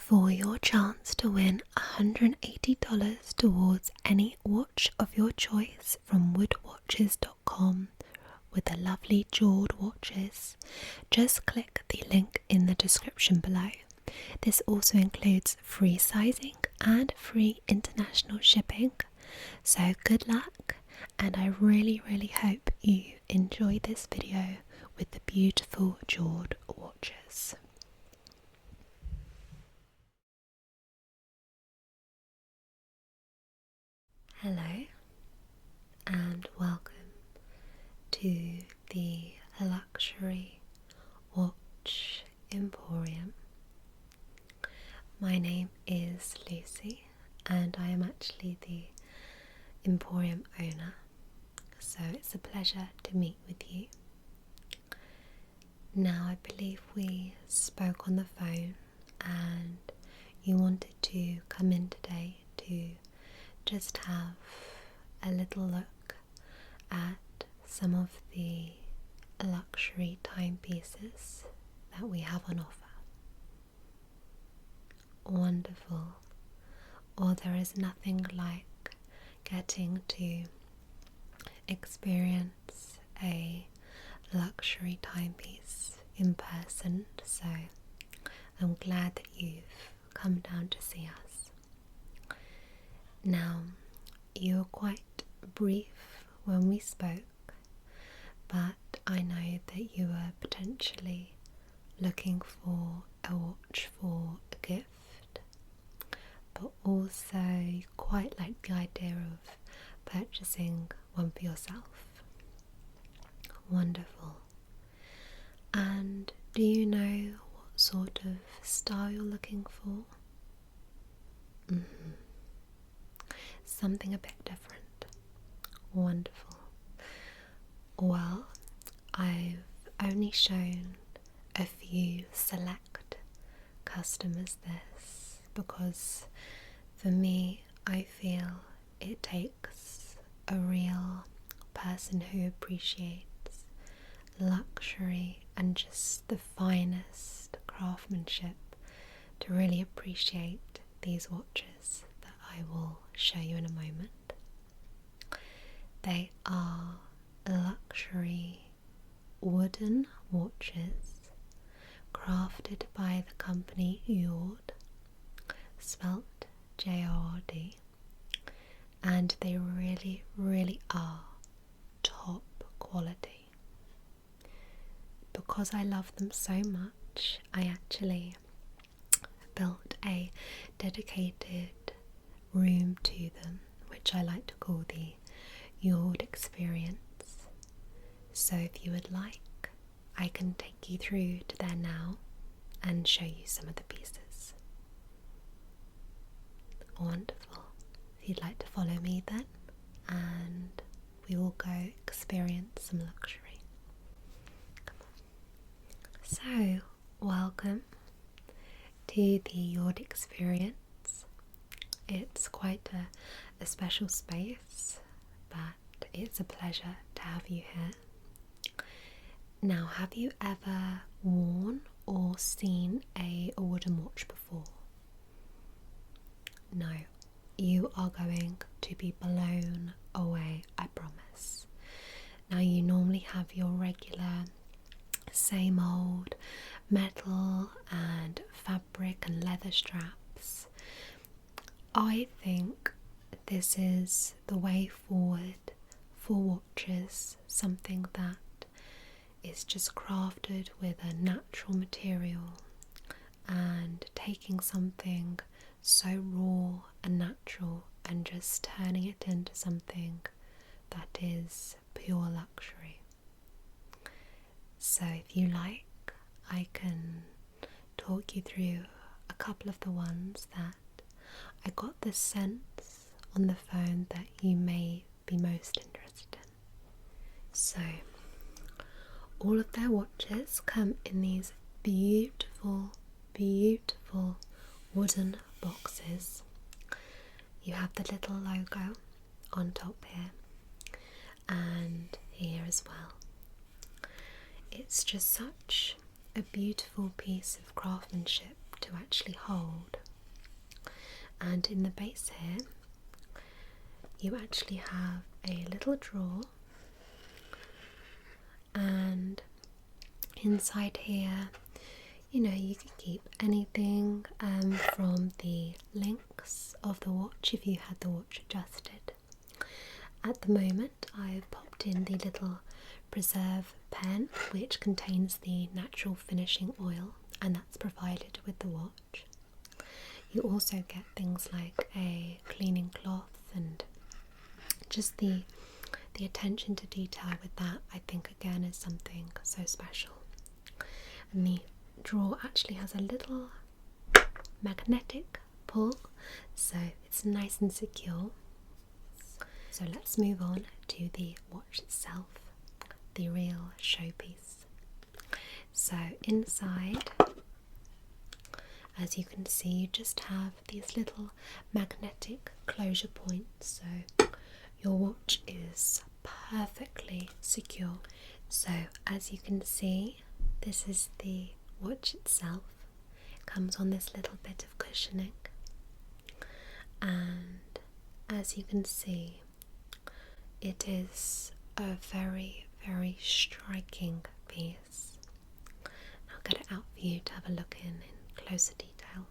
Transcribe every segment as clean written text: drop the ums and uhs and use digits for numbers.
for your chance to win $180 towards any watch of your choice from woodwatches.com with the lovely Jord watches, just click the link in the description below. This also includes free sizing and free international shipping. So good luck, and I really hope you enjoy this video with the beautiful Jord watches. Hello and welcome to the luxury watch emporium. My name is Lucy and I am actually the emporium owner, so it's a pleasure to meet with you. Now, I believe we spoke on the phone and you wanted to come in today to just have a little look at some of the luxury timepieces that we have on offer. Wonderful. Or there is nothing like getting to experience a luxury timepiece in person, so I'm glad that you've come down to see us. Now, you were quite brief when we spoke, but I know that you were potentially looking for a watch for a gift, but also you quite like the idea of purchasing one for yourself. Wonderful. And do you know what sort of style you're looking for? Something a bit different. Wonderful. Well, I've only shown a few select customers this because for me, I feel it takes a real person who appreciates luxury and just the finest craftsmanship to really appreciate these watches that I will show you in a moment. They are luxury wooden watches crafted by the company Jord, spelt J-O-R-D, and they really are top quality. Because I love them so much, I actually built a dedicated room to them, which I like to call the Jord experience. So if you would like, I can take you through to there now and show you some of the pieces. Wonderful. If you'd like to follow me then, and we will go experience some luxury. So, welcome to the Jord experience. It's quite a special space, but it's a pleasure to have you here. Now, have you ever worn or seen a wooden watch before? No, you are going to be blown away, I promise. Now, you normally have your regular same old metal and fabric and leather straps. I think this is the way forward for watches, something that is just crafted with a natural material and taking something so raw and natural and just turning it into something that is pure luxury. So if you like, I can talk you through a couple of the ones that I got the sense on the phone that you may be most interested in. So, all of their watches come in these beautiful wooden boxes. You have the little logo on top here and here as well. It's just such a beautiful piece of craftsmanship to actually hold. And in the base here, you actually have a little drawer, and inside here, you know, you can keep anything from the links of the watch if you had the watch adjusted. At the moment, I've popped in the little preserve pen, which contains the natural finishing oil, and that's provided with the watch. You also get things like a cleaning cloth, and just the attention to detail with that, I think, again, is something so special. And the drawer actually has a little magnetic pull, so it's nice and secure. So let's move on to the watch itself, the real showpiece. So inside, as you can see, you just have these little magnetic closure points, so your watch is perfectly secure. So as you can see, this is the watch itself. It comes on this little bit of cushioning, and as you can see, it is a very, very striking piece. I'll get it out for you to have a look in closer detail.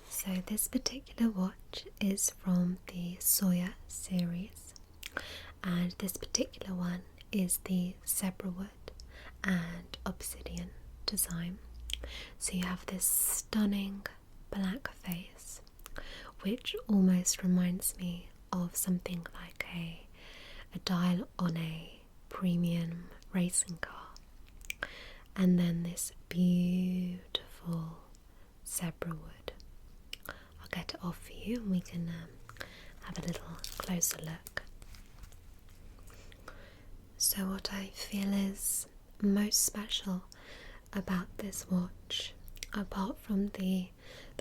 So this particular watch is from the SAWYER series, and this particular one is the Zebrawood and Obsidian design. So you have this stunning black face, which almost reminds me of something like a dial on a premium racing car, and then this beautiful Zebrawood. I'll get it off for you and we can have a little closer look. So what I feel is most special about this watch, apart from the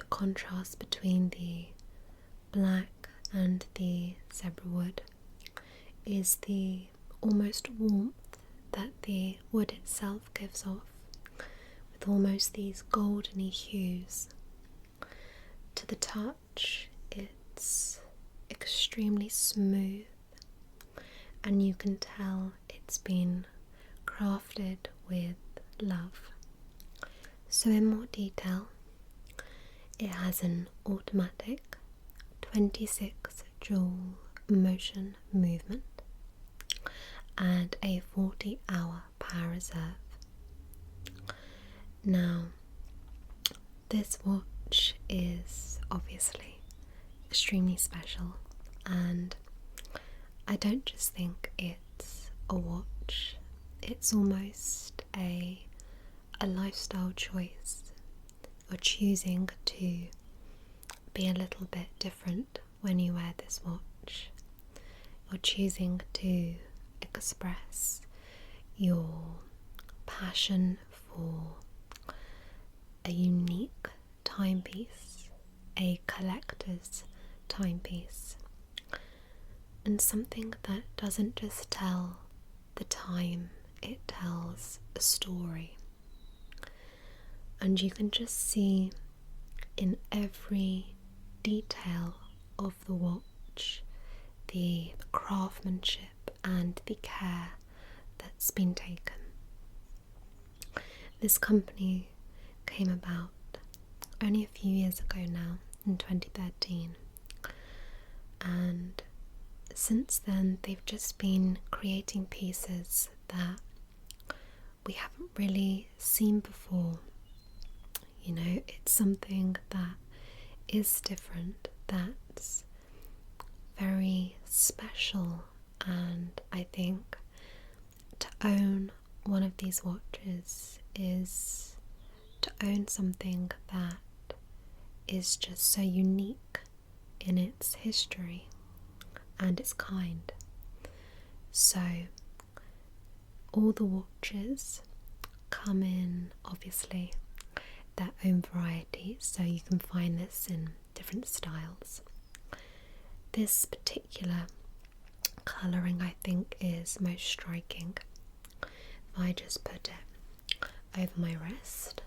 contrast between the black and the Zebrawood, is the almost warmth that the wood itself gives off, with almost these goldeny hues. To the touch, it's extremely smooth, and you can tell it's been crafted with love. So in more detail, it has an automatic 26 joule motion movement and a 40-hour power reserve. Now, this watch is obviously extremely special, and I don't just think it's a watch, it's almost a lifestyle choice. You're choosing to be a little bit different when you wear this watch. You're choosing to express your passion for a unique timepiece, a collector's timepiece, and something that doesn't just tell the time, it tells a story. And you can just see in every detail of the watch the craftsmanship and the care that's been taken. This company came about only a few years ago now, in 2013, and since then they've just been creating pieces that we haven't really seen before. You know, it's something that is different, that's very special, and I think to own one of these watches is to own something that is just so unique in its history and its kind. So all the watches come in, obviously, their own varieties, so you can find this in different styles. This particular colouring, I think, is most striking. If I just put it over my wrist,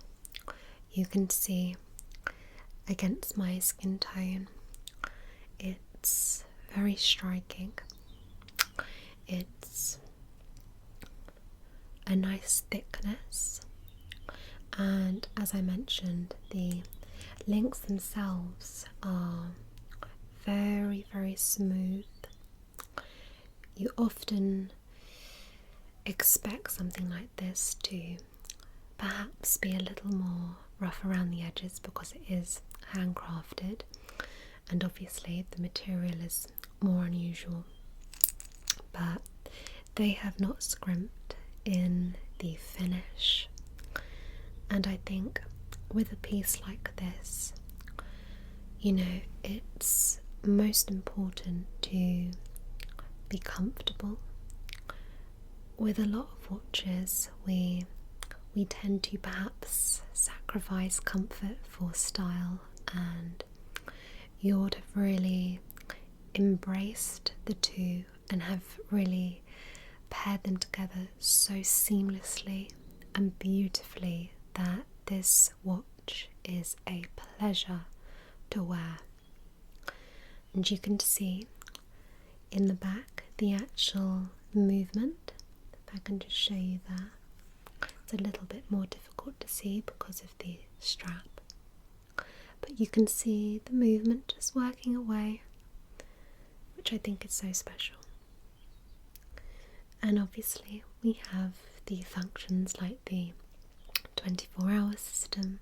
you can see against my skin tone it's very striking. It's a nice thickness, and as I mentioned, the links themselves are very, very smooth. You often expect something like this to perhaps be a little more rough around the edges because it is handcrafted, and obviously the material is more unusual, but they have not scrimped in the finish. And I think with a piece like this, it's most important to be comfortable. With a lot of watches, we tend to perhaps sacrifice comfort for style, and Jord have really embraced the two and have really paired them together so seamlessly and beautifully that this watch is a pleasure to wear. And you can see in the back the actual movement. If I can just show you that. It's a little bit more difficult to see because of the strap, but you can see the movement just working away, which I think is so special. And obviously we have the functions like the 24-hour system,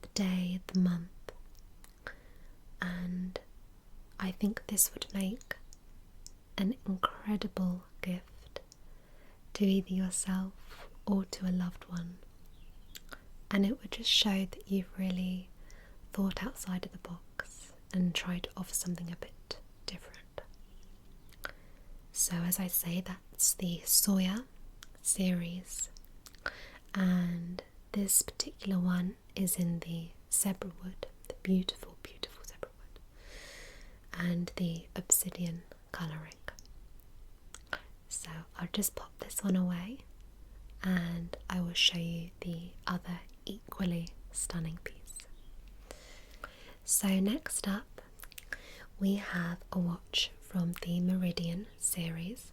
the day, the month, and I think this would make an incredible gift to either yourself or to a loved one, and it would just show that you've really thought outside of the box and tried to offer something a bit different. So as I say, that's the SAWYER series, and this particular one is in the Zebrawood, the beautiful, beautiful Zebrawood, and the Obsidian colouring. So I'll just pop this one away and I will show you the other equally stunning piece. So next up we have a watch from the Meridian series.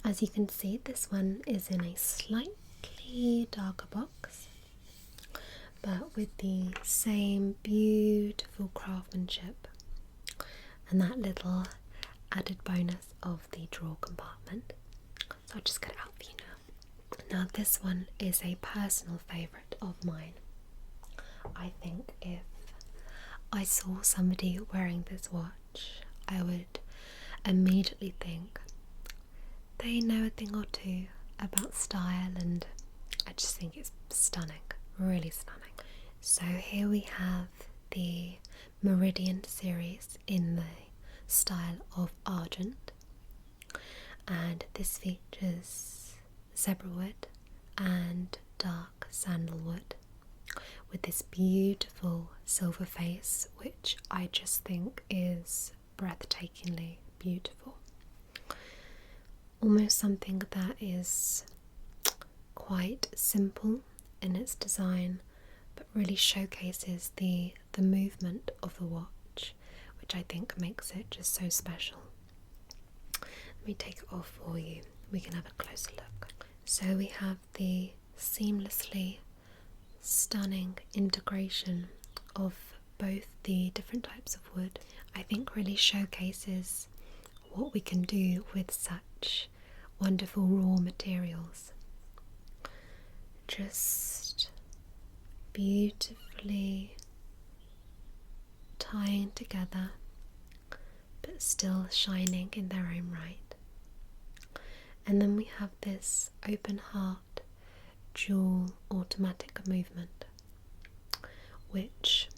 As you can see, this one is in a slightly darker box, but with the same beautiful craftsmanship and that little added bonus of the drawer compartment. So I'll just get it out for you now. Now this one is a personal favourite of mine. I think if I saw somebody wearing this watch, I would immediately think they know a thing or two about style, and I just think it's stunning, really stunning. So here we have the Meridian series in the style of Argent, and this features Zebrawood and Dark Sandalwood with this beautiful silver face, which I just think is breathtakingly beautiful. Almost something that is quite simple in its design, but really showcases the movement of the watch, which I think makes it just so special. Let me take it off for you, we can have a closer look. So we have the seamlessly stunning integration of both the different types of wood. I think really showcases what we can do with such wonderful raw materials. Just beautifully tying together, but still shining in their own right. And then we have this open heart dual automatic movement, which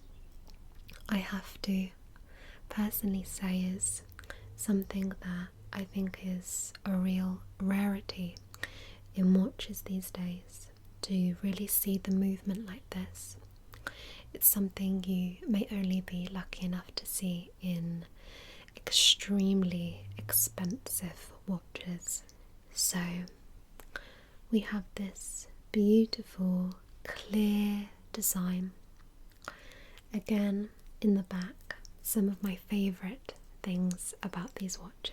I have to personally say is something that I think is a real rarity in watches these days, to really see the movement like this. It's something you may only be lucky enough to see in extremely expensive watches. So we have this beautiful clear design. Again, in the back, some of my favourite things about these watches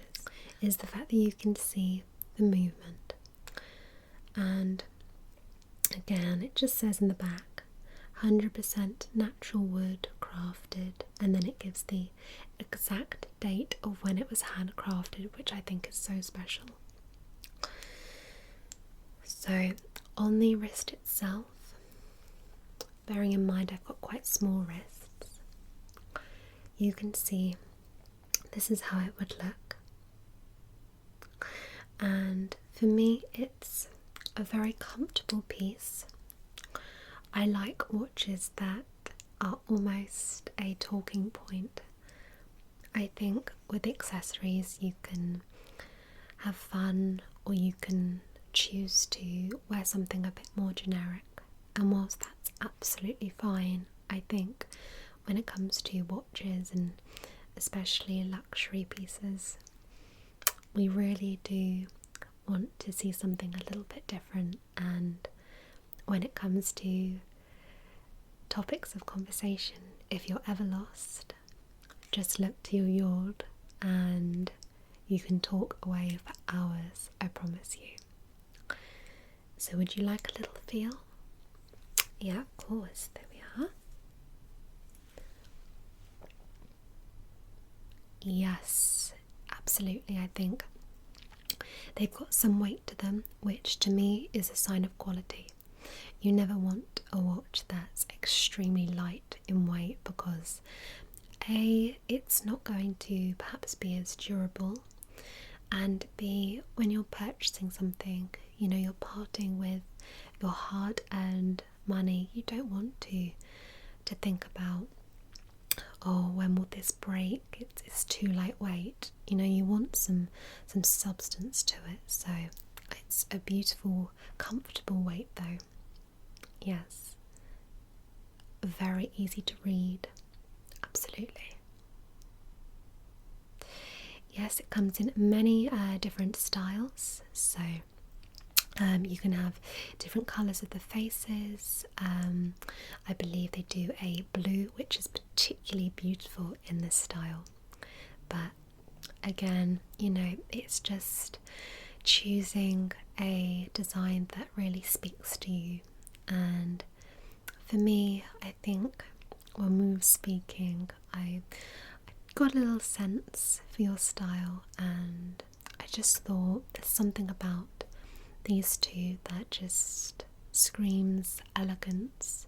is the fact that you can see the movement. And again, it just says in the back, 100% natural wood crafted, and then it gives the exact date of when it was handcrafted, which I think is so special. So on the wrist itself, bearing in mind I've got quite small wrists, you can see this is how it would look. And for me, it's a very comfortable piece. I like watches that are almost a talking point. I think with accessories you can have fun, or you can choose to wear something a bit more generic. And whilst that's absolutely fine, I think when it comes to watches, and especially luxury pieces, we really do want to see something a little bit different. And when it comes to topics of conversation, if you're ever lost, just look to your Jord and you can talk away for hours, I promise you. So would you like a little feel? Yeah, of course, there we are. Yes, absolutely. I think they've got some weight to them, which to me is a sign of quality. You never want a watch that's extremely light in weight, because A, it's not going to perhaps be as durable, and B, when you're purchasing something, you know, you're parting with your hard-earned money. You don't want to think about, oh, when will this break? It's too lightweight. You know, you want some substance to it. So it's a beautiful, comfortable weight though. Yes. Very easy to read. Absolutely. Yes, it comes in many different styles. So you can have different colours of the faces. I believe they do a blue, which is particularly beautiful in this style. But again, you know, it's just choosing a design that really speaks to you. And for me, I think when we were speaking, I got a little sense for your style, and I just thought there's something about these two that just screams elegance,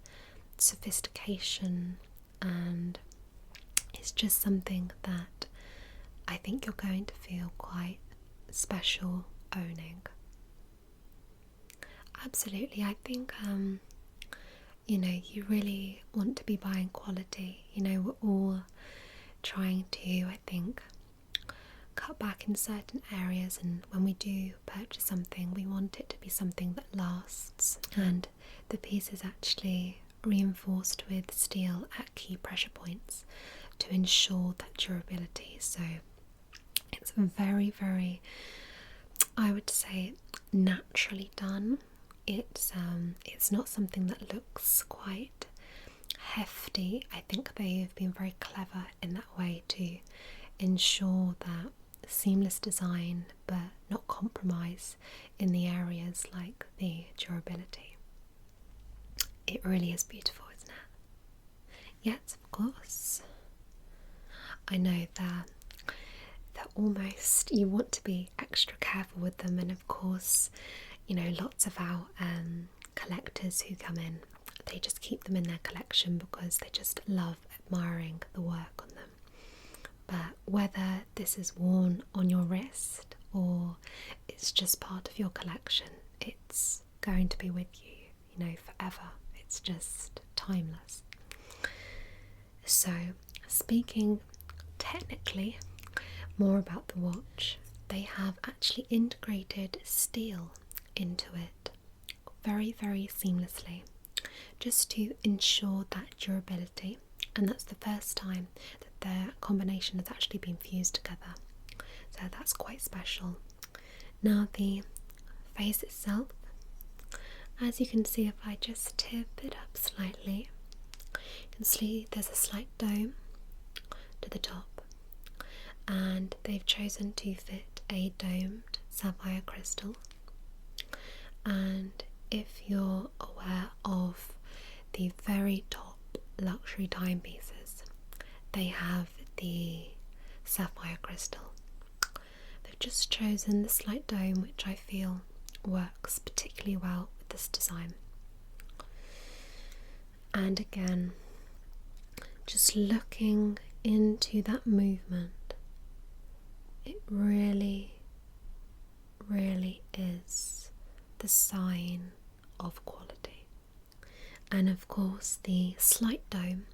sophistication, and it's just something that I think you're going to feel quite special owning. Absolutely, I think you know, you really want to be buying quality. You know, we're all trying to, I think, cut back in certain areas, and when we do purchase something, we want it to be something that lasts. And the piece is actually reinforced with steel at key pressure points to ensure that durability. So it's very, very, I would say, naturally done. It's not something that looks quite hefty. I think they've been very clever in that way to ensure that seamless design but not compromise in the areas like the durability. It really is beautiful, isn't it? Yes, of course. I know that almost you want to be extra careful with them, and of course, you know, lots of our collectors who come in, they just keep them in their collection because they just love admiring the work on them. But whether this is worn on your wrist or it's just part of your collection, it's going to be with you, you know, forever. It's just timeless. So, speaking technically more about the watch, they have actually integrated steel into it very, very seamlessly, just to ensure that durability. And that's the first time that their combination has actually been fused together, so that's quite special. Now the face itself, as you can see, if I just tip it up slightly, you can see there's a slight dome to the top, and they've chosen to fit a domed sapphire crystal. And if you're aware of the very top luxury timepieces, they have the sapphire crystal. They've just chosen the slight dome, which I feel works particularly well with this design. And again, just looking into that movement, it really, really is the sign of quality. And of course, the slight dome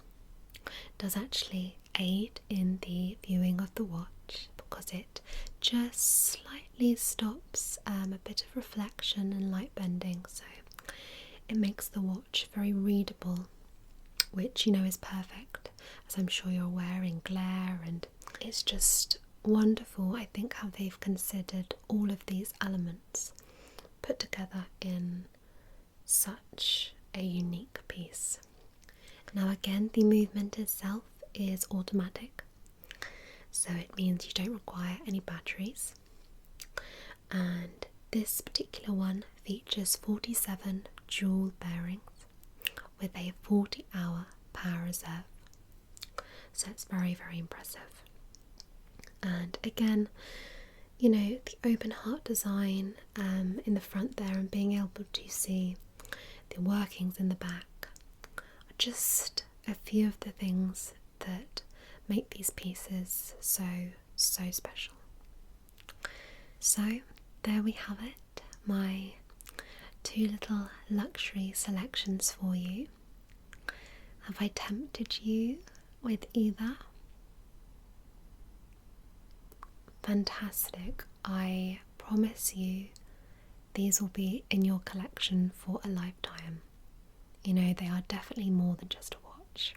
does actually aid in the viewing of the watch, because it just slightly stops a bit of reflection and light bending, so it makes the watch very readable, which is perfect, as I'm sure you're aware, in glare. And it's just wonderful, I think, how they've considered all of these elements put together in such a unique piece. Now again, the movement itself is automatic, so it means you don't require any batteries, and this particular one features 47 jewel bearings with a 40-hour power reserve, so it's very, very impressive. And again, the open heart design in the front there, and being able to see the workings in the back, are just a few of the things that make these pieces so special. So there we have it, my two little luxury selections for you. Have I tempted you with either? Fantastic. I promise you these will be in your collection for a lifetime. They are definitely more than just a watch.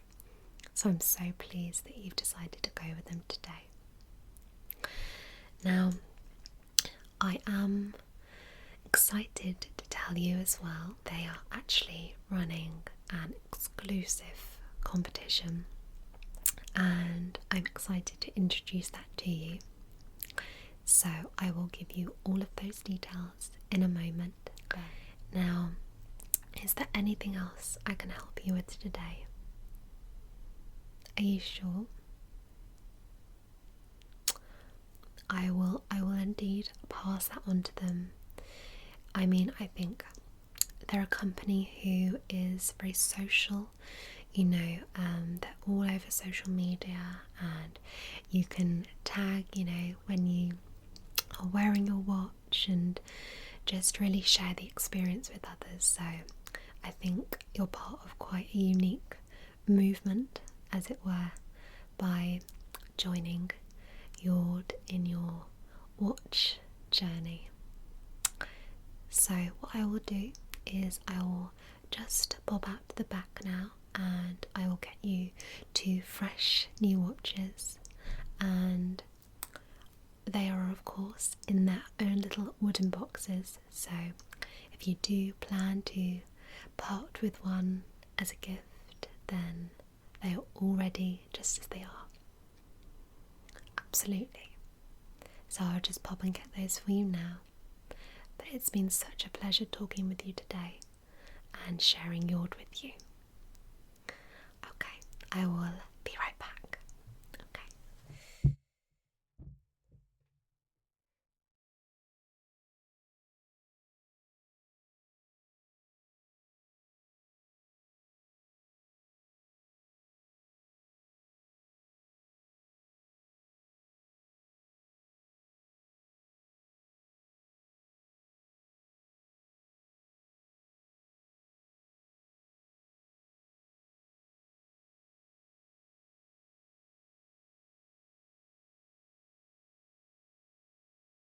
So I'm so pleased that you've decided to go with them today. Now, I am excited to tell you as well, they are actually running an exclusive competition, and I'm excited to introduce that to you. So I will give you all of those details in a moment. Now, is there anything else I can help you with today? Are you sure? I will indeed pass that on to them. I think they're a company who is very social. They're all over social media, and you can tag, when you are wearing your watch, and just really share the experience with others. So I think you're part of quite a unique movement, as it were, by joining Jord in your watch journey. So what I will do is I will just bob out to the back now, and I will get you 2 fresh new watches, and they are of course in their own little wooden boxes, so if you do plan to part with one as a gift, then they are all ready just as they are. Absolutely. So I'll just pop and get those for you now. But it's been such a pleasure talking with you today and sharing Jord with you. Okay, I will be right back.